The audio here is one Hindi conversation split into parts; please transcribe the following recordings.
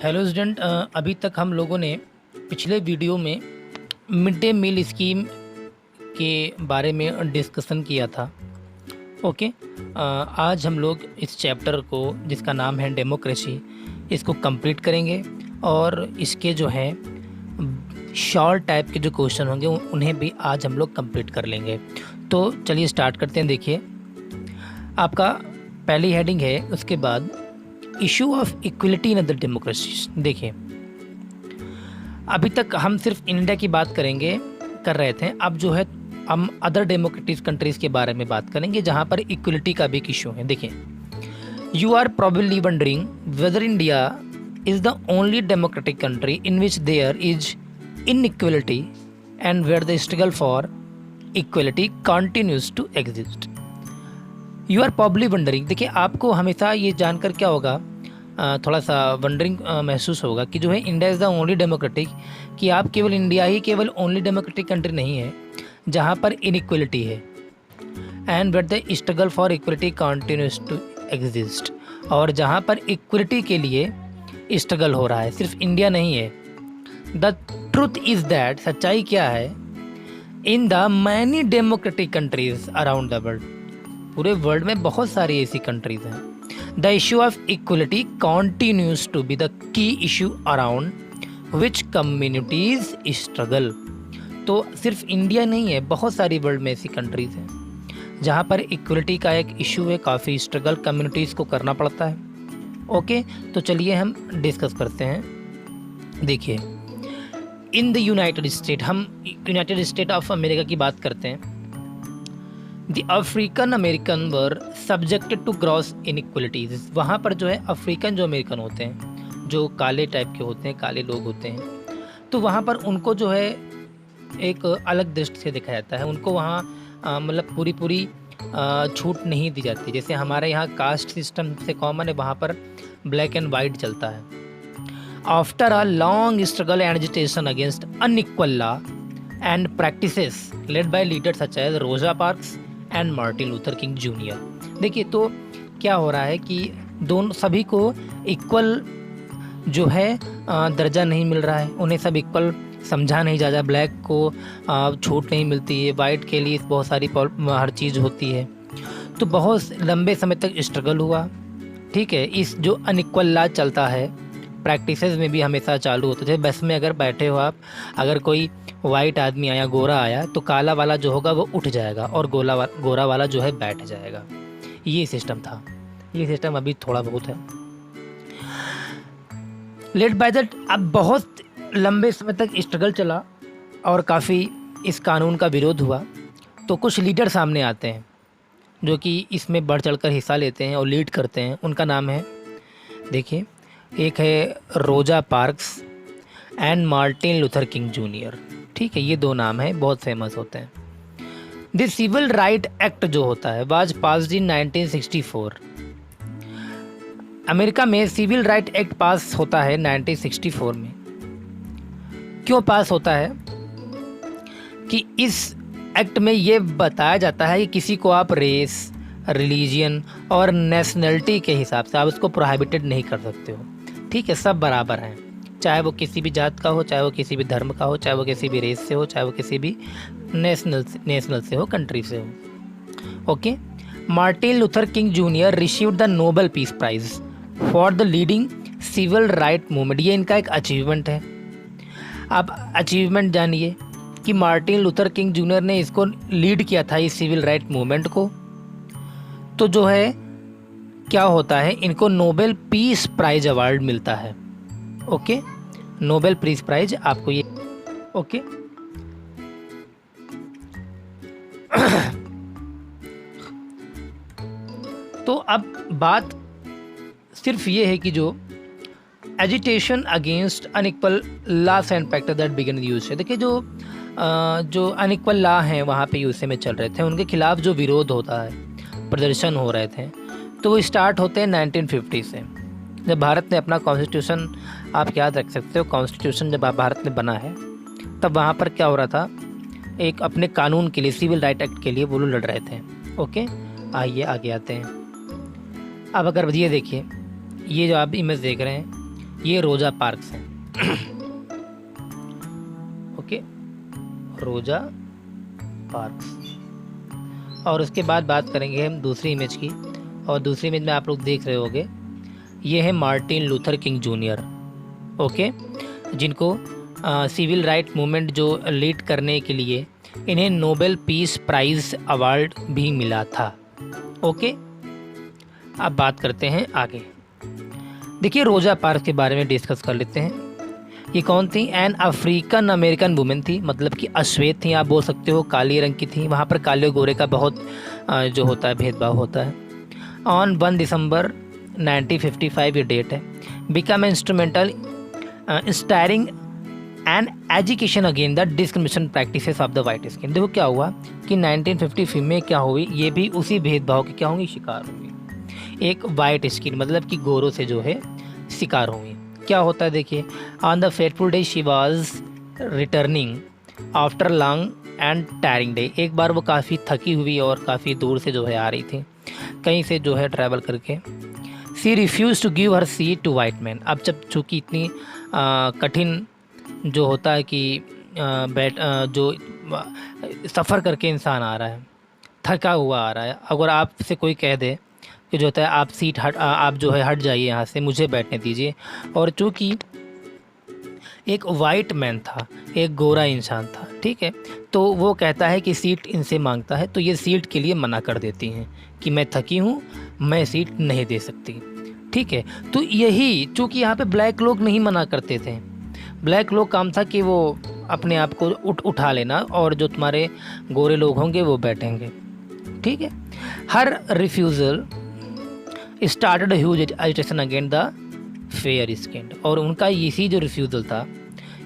हेलो स्टूडेंट, अभी तक हम लोगों ने पिछले वीडियो में मिड डे मील स्कीम के बारे में डिस्कशन किया था। ओके। आज हम लोग इस चैप्टर को, जिसका नाम है डेमोक्रेसी, इसको कंप्लीट करेंगे और इसके जो है शॉर्ट टाइप के जो क्वेश्चन होंगे उन्हें भी आज हम लोग कंप्लीट कर लेंगे। तो चलिए स्टार्ट करते हैं। देखिए, आपका पहली हेडिंग है, उसके बाद issue of equality in other democracies. देखिए, अभी तक हम सिर्फ इंडिया की बात कर रहे थे। अब जो है हम अदर डेमोक्रेटिक कंट्रीज़ के बारे में बात करेंगे जहाँ पर इक्वलिटी का भी एक इशू है। देखिए, you are probably wondering whether India is the only democratic country in which there is inequality and where the struggle for equality continues to exist. You are probably wondering. देखिए, आपको हमेशा ये जानकर क्या होगा, थोड़ा सा वंडरिंग महसूस होगा कि जो है India is the only democratic, कि आप इंडिया ही केवल ओनली डेमोक्रेटिक कंट्री नहीं है जहाँ पर इनइक्वलिटी है, and where the struggle for equality continues to exist, और जहाँ पर इक्वलिटी के लिए स्ट्रगल हो रहा है। सिर्फ इंडिया नहीं है। द ट्रूथ इज़ दैट, सच्चाई क्या है, in the many democratic countries around the world, पूरे वर्ल्ड में बहुत सारी ऐसी कंट्रीज हैं। The issue of equality continues to be the key issue around which communities struggle. तो सिर्फ इंडिया नहीं है, बहुत सारी वर्ल्ड में ऐसी कंट्रीज हैं जहाँ पर इक्वलिटी का एक इशू है, काफ़ी स्ट्रगल कम्युनिटीज़ को करना पड़ता है। ओके, तो चलिए हम डिस्कस करते हैं। देखिए, इन द यूनाइटेड स्टेट, हम यूनाइटेड स्टेट ऑफ अमेरिका की बात करते हैं। The African American were subjected to gross inequalities। वहाँ पर जो है अफ्रीकन जो अमेरिकन होते हैं, जो काले टाइप के होते हैं, काले लोग होते हैं, तो वहाँ पर उनको जो है एक अलग दृष्टि से देखा जाता है। उनको वहाँ मतलब पूरी छूट नहीं दी जाती। जैसे हमारे यहाँ कास्ट सिस्टम से कॉमन है, वहाँ पर ब्लैक एंड वाइट चलता है। After a long struggle and agitation against unequal law and practices led by leaders such as Rosa Parks and Martin Luther King Junior. देखिए, तो क्या हो रहा है कि दोनों सभी को इक्वल जो है दर्जा नहीं मिल रहा है, उन्हें सब इक्वल समझा नहीं जा रहा। ब्लैक को छूट नहीं मिलती है, वाइट के लिए बहुत सारी हर चीज़ होती है। तो बहुत लंबे समय तक स्ट्रगल हुआ। ठीक है, इस जो अनइक्वल लॉ चलता है, प्रैक्टिसेस में भी हमेशा चालू होते थे। बस में अगर बैठे हो आप, अगर कोई वाइट आदमी आया, गोरा आया, तो काला वाला जो होगा वो उठ जाएगा और गोरा वाला जो है बैठ जाएगा। ये सिस्टम था। ये सिस्टम अभी थोड़ा बहुत है। लेट बाय दैट, अब बहुत लंबे समय तक स्ट्रगल चला और काफ़ी इस कानून का विरोध हुआ। तो कुछ लीडर सामने आते हैं जो कि इसमें बढ़ चढ़कर हिस्सा लेते हैं और लीड करते हैं। उनका नाम है, देखिए, एक है रोजा Parks and Martin Luther King junior. ठीक है, ये दो नाम हैं, बहुत फेमस होते हैं। दिस सिविल राइट एक्ट जो होता है वाज पास्ड इन 1964। अमेरिका में सिविल राइट एक्ट पास होता है 1964 में। क्यों पास होता है कि इस एक्ट में ये बताया जाता है कि किसी को आप रेस, रिलीजियन और नेशनलिटी के हिसाब से आप उसको प्रोहिबिटेड नहीं कर सकते हो। ठीक है, सब बराबर हैं, चाहे वो किसी भी जात का हो, चाहे वो किसी भी धर्म का हो, चाहे वो किसी भी रेस से हो, चाहे वो किसी भी नेशनल से हो, कंट्री से हो। Okay. Martin Luther King Junior received the Nobel peace prize for the leading civil right movement. ये इनका एक अचीवमेंट है। आप अचीवमेंट जानिए कि मार्टिन लूथर किंग जूनियर ने इसको लीड किया था, इस सिविल राइट मूवमेंट को। तो जो है क्या होता है, इनको नोबेल पीस प्राइज अवार्ड मिलता है। ओके, नोबेल पीस प्राइज आपको ये। ओके, तो अब बात सिर्फ ये है कि जो agitation against unequal loss and factor that begin use है। देखिए, जो अनइक्वल लॉ हैं वहाँ पे यूएसए में चल रहे थे, उनके खिलाफ जो विरोध होता है, प्रदर्शन हो रहे थे, तो वो स्टार्ट होते हैं 1950 से, जब भारत ने अपना कॉन्स्टिट्यूशन, आप याद रख सकते हो, कॉन्स्टिट्यूशन जब भारत ने बना है तब वहाँ पर क्या हो रहा था, एक अपने कानून के लिए, सिविल राइट एक्ट के लिए वो लोग लड़ रहे थे। ओके, आइए आगे आते हैं। अब अगर ये देखिए, ये जो आप इमेज देख रहे हैं, ये रोजा पार्क्स हैं। ओके, रोजा पार्क्स। और उसके बाद बात करेंगे हम दूसरी इमेज की, और दूसरी इमेज में आप लोग देख रहे होंगे, ये है Martin Luther King junior. Okay, जिनको सिविल राइट मूवमेंट जो लीड करने के लिए इन्हें नोबेल पीस प्राइज़ अवार्ड भी मिला था। ओके, अब बात करते हैं आगे। देखिए, रोजा पार्क्स के बारे में डिस्कस कर लेते हैं। ये कौन थी? एन अफ्रीकन अमेरिकन वुमेन थी, मतलब कि अश्वेत थी, आप बोल सकते हो, काली रंग की थी। वहाँ पर काले गोरे का बहुत जो होता है भेदभाव होता है। ऑन 1 दिसंबर 1955 ये डेट है। Become instrumental steering and education again the discrimination practices of the white skin. देखो क्या हुआ कि 1955 में क्या हुई, ये भी उसी भेदभाव के क्या होंगी, शिकार होंगी। एक वाइट स्किन मतलब कि गोरों से जो है शिकार होंगी। क्या होता है देखिए, on the fateful day she was returning after long and tiring day. एक बार वो काफ़ी थकी हुई और काफ़ी दूर से जो है आ रही थी, कहीं से जो है ट्रैवल करके। She refuse to give her seat to white man. अब जब चूँकि इतनी कठिन जो होता है कि जो सफ़र करके इंसान आ रहा है, थका हुआ आ रहा है, अगर आपसे कोई कह दे कि जो होता है आप सीट आप जो है हट जाइए यहाँ से, मुझे बैठने दीजिए। और चूँकि एक वाइट मैन था, एक गोरा इंसान था, ठीक है, तो वो कहता है कि सीट इनसे मांगता है, तो ये सीट के लिए मना कर देती हैं कि मैं थकी हूँ, मैं सीट नहीं दे सकती। ठीक है, तो यही चूँकि यहाँ पे ब्लैक लोग नहीं मना करते थे। ब्लैक लोग काम था कि वो अपने आप को उठा लेना, और जो तुम्हारे गोरे लोग होंगे वो बैठेंगे। ठीक है, her refusal started huge agitation against the fair skin. और उनका इसी जो रिफ्यूज़ल था,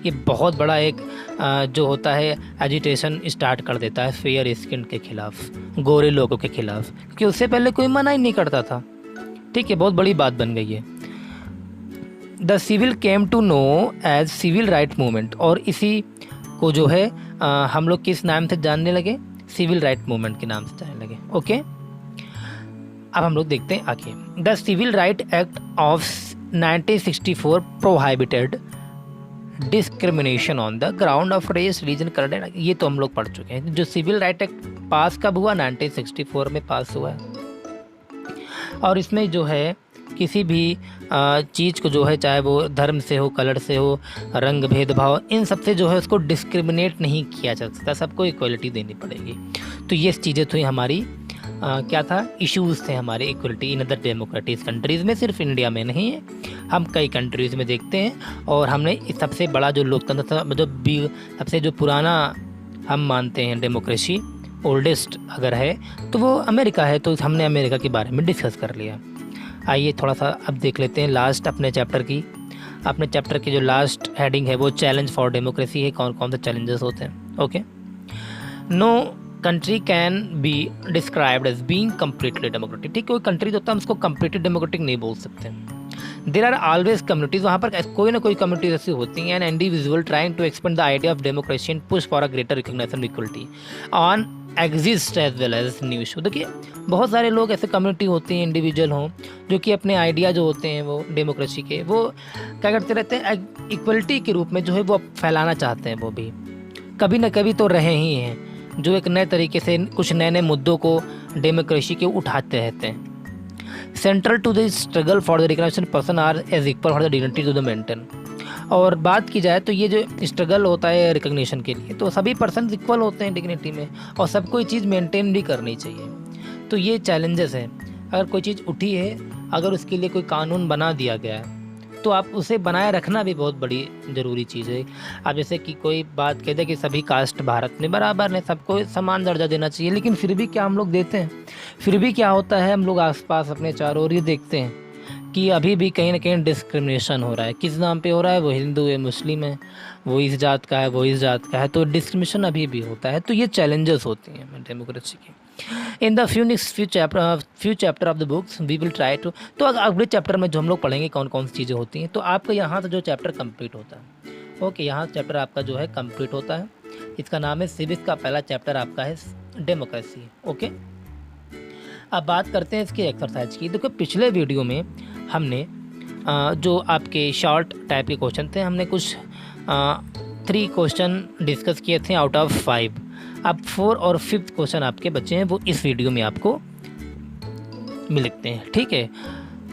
ये बहुत बड़ा एक जो होता है एजिटेशन स्टार्ट कर देता है फेयर स्किन के खिलाफ, गोरे लोगों के खिलाफ, क्योंकि उससे पहले कोई मना ही नहीं करता था। ठीक है, बहुत बड़ी बात बन गई है। The civil came to know as civil right movement. और इसी को जो है हम लोग किस नाम से जानने लगे? सिविल राइट मूवमेंट के नाम से जानने लगे। ओके, अब हम लोग देखते हैं आगे। The civil right act of 1964 prohibited discrimination on the ground of race, religion, colour. ये तो हम लोग पढ़ चुके हैं। जो सिविल राइट एक्ट पास कब हुआ? 1964 में पास हुआ है। और इसमें जो है किसी भी चीज़ को जो है, चाहे वो धर्म से हो, कलर से हो, रंग भेदभाव, इन सब से जो है उसको डिस्क्रिमिनेट नहीं किया जा सकता, सबको इक्वलिटी देनी पड़ेगी। तो ये चीज़ें तो हमारी क्या था, इश्यूज़ थे हमारे equality in other democratic countries में, सिर्फ इंडिया में नहीं है, हम कई कंट्रीज़ में देखते हैं। और हमने सबसे बड़ा जो लोकतंत्र था, जो सबसे जो पुराना हम मानते हैं डेमोक्रेसी, ओल्डेस्ट अगर है तो वो अमेरिका है। तो हमने अमेरिका के बारे में डिस्कस कर लिया। आइए थोड़ा सा अब देख लेते हैं लास्ट अपने चैप्टर की जो लास्ट हेडिंग है वो चैलेंज फॉर डेमोक्रेसी है। कौन कौन से चैलेंजेस होते हैं? Okay, no country can be described as being completely democratic. ठीक, कोई कंट्री जो होता है हम उसको कम्प्लीटली डेमोक्रेटिक नहीं बोल सकते। देर आर ऑलवेज कम्युनिटीज़, वहाँ पर कोई ना कोई कम्युनिटीज ऐसी होती हैं, and individual trying to expand the idea of democracy and push for a greater recognition equality on exist as well as new issue. देखिए, बहुत सारे लोग ऐसे कम्युनिटी होते हैं, इंडिविजुअल हों, जो कि अपने आइडिया जो होते हैं वो डेमोक्रेसी के, वो क्या करते रहते हैं, इक्वलिटी के रूप में जो है वो फैलाना चाहते हैं। वो भी कभी ना कभी तो रहे ही हैं जो एक नए तरीके से कुछ नए नए मुद्दों को डेमोक्रेसी के उठाते रहते हैं। Central to the struggle for the recognition person are as equal for the dignity to the maintain. और बात की जाए तो ये जो स्ट्रगल होता है रिकग्निशन के लिए, तो सभी पर्सन इक्वल होते हैं डिग्निटी में, और सबको ये चीज़ मेंटेन भी करनी चाहिए। तो ये चैलेंजेस हैं। अगर कोई चीज़ उठी है, अगर उसके लिए कोई कानून बना दिया गया है, तो आप उसे बनाए रखना भी बहुत बड़ी ज़रूरी चीज़ है। अब जैसे कि कोई बात कहते हैं कि सभी कास्ट भारत में बराबर है, सबको समान दर्जा देना चाहिए, लेकिन फिर भी क्या हम लोग देते हैं? फिर भी क्या होता है, हम लोग आसपास अपने चारों ओर ये देखते हैं कि अभी भी कहीं ना कहीं डिस्क्रिमिनेशन हो रहा है। किस नाम पे हो रहा है? वो हिंदू है, मुस्लिम है, वो इस जात का है, वो इस जात का है, तो डिस्क्रिमिनेशन अभी भी होता है। तो ये चैलेंजेस होते हैं डेमोक्रेसी के। In the few chapter of the books we will try to, तो अगले चैप्टर में जो हम लोग पढ़ेंगे कौन कौन सी चीज़ें होती हैं, तो आपका यहाँ से जो चैप्टर कंप्लीट होता है। ओके, यहाँ चैप्टर आपका जो है कंप्लीट होता है। इसका नाम है सिविक्स का पहला चैप्टर आपका है डेमोक्रेसी। ओके, अब बात करते हैं इसकी एक्सरसाइज की। देखो, पिछले वीडियो में हमने जो आपके शॉर्ट टाइप के क्वेश्चन थे, हमने कुछ 3 क्वेश्चन डिस्कस किए थे आउट ऑफ 5। अब 4 और 5th क्वेश्चन आपके बच्चे हैं, वो इस वीडियो में आपको मिलते हैं, ठीक है।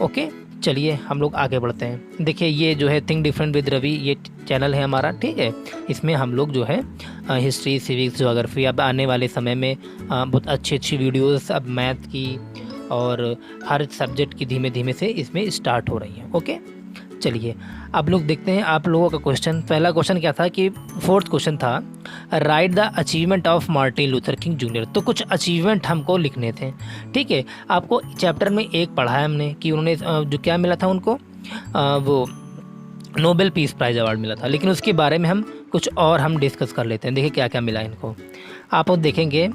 ओके, चलिए हम लोग आगे बढ़ते हैं। देखिए ये जो है थिंक डिफरेंट विद रवि, ये चैनल है हमारा, ठीक है। इसमें हम लोग जो है हिस्ट्री, सिविक्स, ज्योग्राफी, अब आने वाले समय में बहुत अच्छी वीडियोस अब मैथ की और हर सब्जेक्ट की धीमे धीमे से इसमें स्टार्ट हो रही हैं। ओके, चलिए अब लोग देखते हैं आप लोगों का क्वेश्चन। पहला क्वेश्चन क्या था कि 4th क्वेश्चन था, right the achievement of Martin Luther King junior. तो कुछ अचीवमेंट हमको लिखने थे, ठीक है। आपको चैप्टर में एक पढ़ा है हमने कि उन्होंने जो क्या मिला था उनको, वो नोबेल पीस प्राइज़ अवार्ड मिला था, लेकिन उसके बारे में हम कुछ और हम डिस्कस कर लेते हैं। देखिए क्या क्या मिला इनको, आप देखेंगे।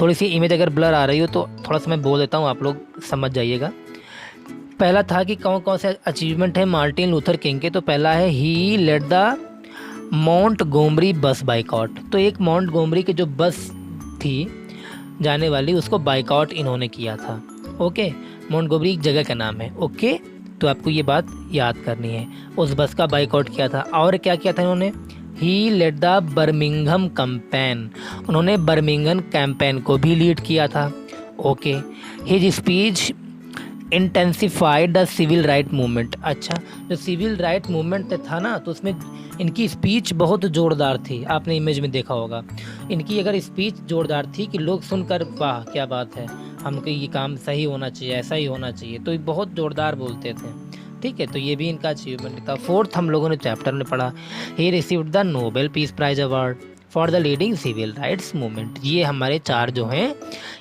थोड़ी सी इमेज अगर ब्लर आ रही हो तो थोड़ा सा मैं बोल देता हूँ, आप लोग समझ जाइएगा। पहला था कि कौन कौन से अचीवमेंट है मार्टिन लूथर किंग के। तो पहला है ही led the Montgomery bus boycott. तो एक मोंटगोमरी की जो बस थी जाने वाली, उसको बाइकआउट इन्होंने किया था। ओके, मोंटगोमरी एक जगह का नाम है। ओके, तो आपको ये बात याद करनी है, उस बस का बाइकआउट किया था। और क्या किया था इन्होंने, he led the Birmingham campaign. उन्होंने बर्मिंघम कैंपेन को भी लीड किया था। Okay, his speech intensified the civil right movement. अच्छा, जो सिविल राइट मूवमेंट था ना, तो उसमें इनकी स्पीच बहुत ज़ोरदार थी। आपने इमेज में देखा होगा, इनकी अगर स्पीच ज़ोरदार थी कि लोग सुनकर वाह क्या बात है, हमको ये काम सही होना चाहिए, ऐसा ही होना चाहिए, तो ये बहुत ज़ोरदार बोलते थे, ठीक है। तो ये भी इनका अचीवमेंट था। 4th हम लोगों ने चैप्टर में पढ़ा, he received the Nobel peace prize award for the leading civil rights movement. ये हमारे 4 जो हैं,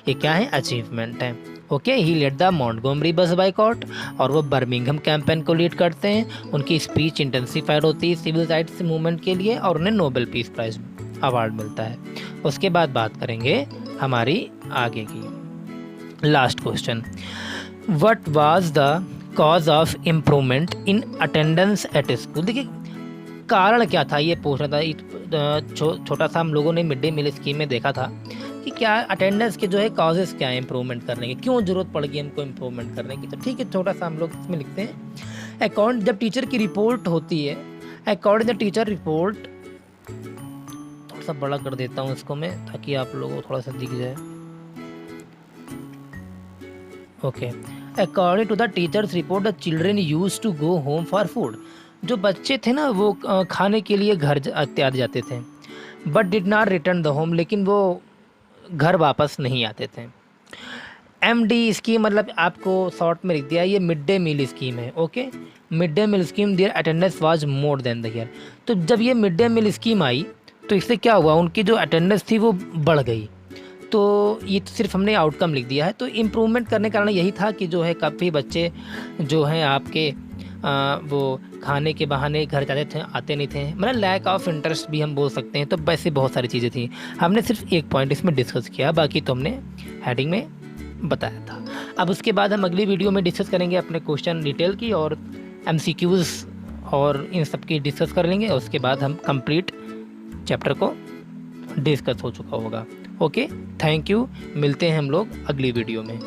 ये क्या है, अचीवमेंट हैं। Okay, he led the Montgomery bus boycott, और वो बर्मिंघम कैंपेन को लीड करते हैं। उनकी स्पीच इंटेंसिफाइड होती है सिविल राइट्स मूवमेंट के लिए, और उन्हें नोबेल पीस प्राइज अवार्ड मिलता है। उसके बाद बात करेंगे हमारी आगे की। Last question, what was the cause of improvement in attendance at school. देखिए कारण क्या था, ये पूछ रहा था। छोटा सा हम लोगों ने मिड डे मील स्कीम में देखा था कि क्या अटेंडेंस के जो है कॉजेज़ क्या है इम्प्रूवमेंट करने के, क्यों ज़रूरत पड़ गई हमको इम्प्रूवमेंट करने की। तो ठीक है, छोटा सा हम लोग इसमें लिखते हैं। अकॉर्डिंग, जब टीचर की रिपोर्ट होती है, अकॉर्डिंग द टीचर रिपोर्ट, थोड़ा सा बड़ा कर देता हूँ इसको मैं ताकि आप लोगों को थोड़ा सा दिख जाए। Okay, according to the teachers report the children used to go home for food. जो बच्चे थे ना, वो खाने के लिए घर इत्यादि जाते थे, but did not return the home, लेकिन वो घर वापस नहीं आते थे। MD स्कीम, मतलब आपको शॉर्ट में लिख दिया, ये मिड डे मील स्कीम है। Okay, mid day meal scheme, their attendance was more than the year. तो जब ये मिड डे मील स्कीम आई तो इससे क्या हुआ, उनकी जो अटेंडेंस थी वो बढ़ गई। तो ये तो सिर्फ हमने आउटकम लिख दिया है। तो इम्प्रूवमेंट करने का कारण यही था कि जो है काफ़ी बच्चे जो हैं आपके वो खाने के बहाने घर जाते थे, आते नहीं थे, मतलब लैक ऑफ इंटरेस्ट भी हम बोल सकते हैं। तो वैसे बहुत सारी चीज़ें थी, हमने सिर्फ एक पॉइंट इसमें डिस्कस किया, बाकी तो हमने हेडिंग में बताया था। अब उसके बाद हम अगली वीडियो में डिस्कस करेंगे अपने क्वेश्चन डिटेल की, और MCQs और इन सब की डिस्कस कर लेंगे। उसके बाद हम कंप्लीट चैप्टर को डिस्कस हो चुका होगा। ओके, थैंक यू, मिलते हैं हम लोग अगली वीडियो में।